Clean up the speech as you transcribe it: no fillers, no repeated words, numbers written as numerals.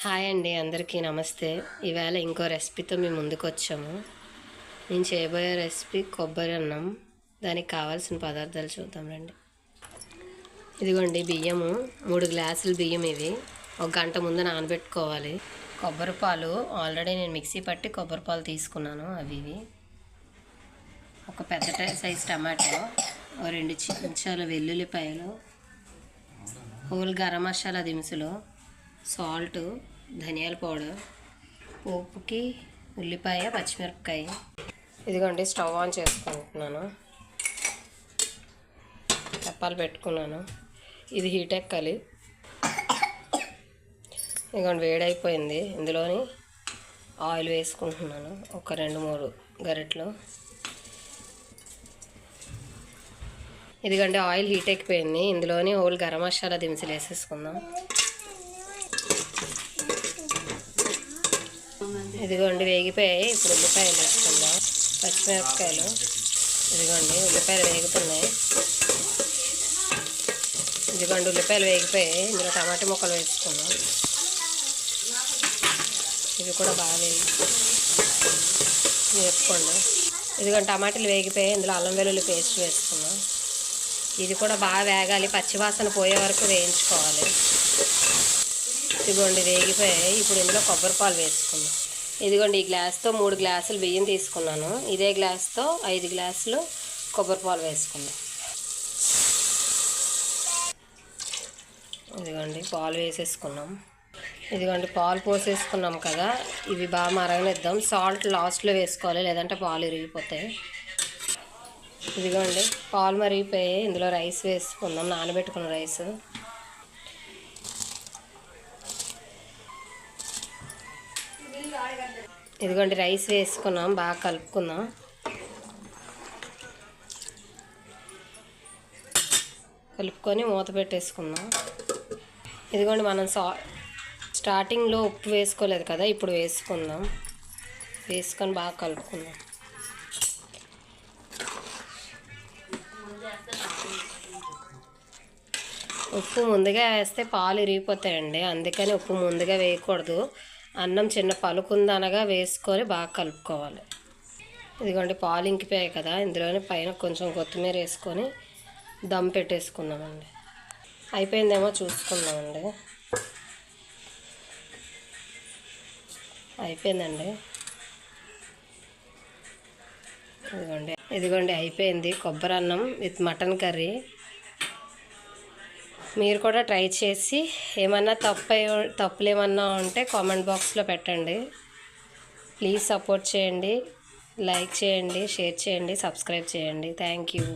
Hi అండి, అందరికీ నమస్తే. ఈవేళ ఇంకో రెసిపీతో మేము ముందుకు వచ్చాము. నేను చేయబోయే రెసిపీ కొబ్బరి అన్నం. దానికి కావాల్సిన పదార్థాలు చూద్దాం రండి. ఇదిగోండి బియ్యము, 3 గ్లాసులు బియ్యం. ఇవి ఒక గంట ముందు నానబెట్టుకోవాలి. కొబ్బరి పాలు ఆల్రెడీ నేను మిక్సీ పట్టి కొబ్బరి పాలు తీసుకున్నాను. ఇవి ఒక పెద్ద సైజు టమాటో, 2 చెంచాల వెల్లుల్లిపాయలు, హోల్ గరం మసాలా దినుసులు, సాల్ట్, ధనియాల పౌడర్, పోపుకి ఉల్లిపాయ, పచ్చిమిరపకాయ. ఇదిగోండి స్టవ్ ఆన్ చేసుకుంటున్నాను. తెప్పాలు పెట్టుకున్నాను. ఇది హీట్ ఎక్కాలి. ఇదిగోండి వేడైపోయింది. ఇందులోని ఆయిల్ వేసుకుంటున్నాను, ఒక 2-3 గరిటెలు. ఇదిగోండి ఆయిల్ హీట్ ఎక్కిపోయింది. ఇందులోని హోల్ గరం మసాలా దినుసులు వేసేసుకుందాం. ఇదిగోండి వేగిపోయాయి. ఇప్పుడు ఉల్లిపాయలు వేసుకుందాం, పచ్చిమిరపకాయలు. ఇదిగోండి ఉల్లిపాయలు వేగుతున్నాయి. ఇదిగోండి ఉల్లిపాయలు వేగిపోయాయి. ఇందులో టమాటా ముక్కలు వేసుకుందాం. ఇవి కూడా బాగా వేసుకోండి. ఇదిగోండి టమాటాలు వేగిపోయాయి. ఇందులో అల్లం వెల్లుల్లి పేస్ట్ వేసుకుందాం. ఇది కూడా బాగా వేగాలి, పచ్చివాసన పోయే వరకు వేయించుకోవాలి. ఇదిగోండి వేగిపోయాయి. ఇప్పుడు ఇందులో కొబ్బరి పాలు వేసుకుందాం. ఇదిగోండి ఈ గ్లాస్తో 3 గ్లాసులు బియ్యం తీసుకున్నాను. ఇదే గ్లాస్తో 5 గ్లాసులు కొబ్బరి పాలు వేసుకుందాం. ఇదిగోండి పాలు వేసేసుకున్నాం. ఇదిగోండి పాలు పోసేసుకున్నాం కదా, ఇవి బాగా మరగనిద్దాం. సాల్ట్ లాస్ట్లో వేసుకోవాలి, లేదంటే పాలు ఇరిగిపోతాయి. ఇదిగోండి పాలు మరిగిపోయాయి. ఇందులో రైస్ వేసుకుందాం, నానబెట్టుకున్న రైస్. ఇదిగోండి రైస్ వేసుకున్నాం, బాగా కలుపుకుందాం. కలుపుకొని మూత పెట్టేసుకుందాం. ఇదిగోండి మనం స్టార్టింగ్లో ఉప్పు వేసుకోలేదు కదా, ఇప్పుడు వేసుకుందాం. వేసుకొని బాగా కలుపుకుందాం. ఉప్పు ముందుగా వేస్తే పాలు ఇరిగిపోతాయండి, అందుకని ఉప్పు ముందుగా వేయకూడదు. అన్నం చిన్న పలుకుందనగా వేసుకొని బాగా కలుపుకోవాలి. ఇదిగోండి పాలు ఇంకిపోయాయి కదా, ఇందులోనే పైన కొంచెం కొత్తిమీర వేసుకొని దమ్ పెట్టేసుకుందామండి. అయిపోయిందేమో చూసుకుందామండి. అయిపోయిందండి. ఇదిగోండి అయిపోయింది కొబ్బరి అన్నం విత్ మటన్ కర్రీ. మీరు కూడా ట్రై చేసి ఏమన్నా తప్పులు ఏమన్నా ఉంటే కామెంట్ బాక్స్లో పెట్టండి. ప్లీజ్ సపోర్ట్ చేయండి, లైక్ చేయండి, షేర్ చేయండి, సబ్స్క్రైబ్ చేయండి. Thank you.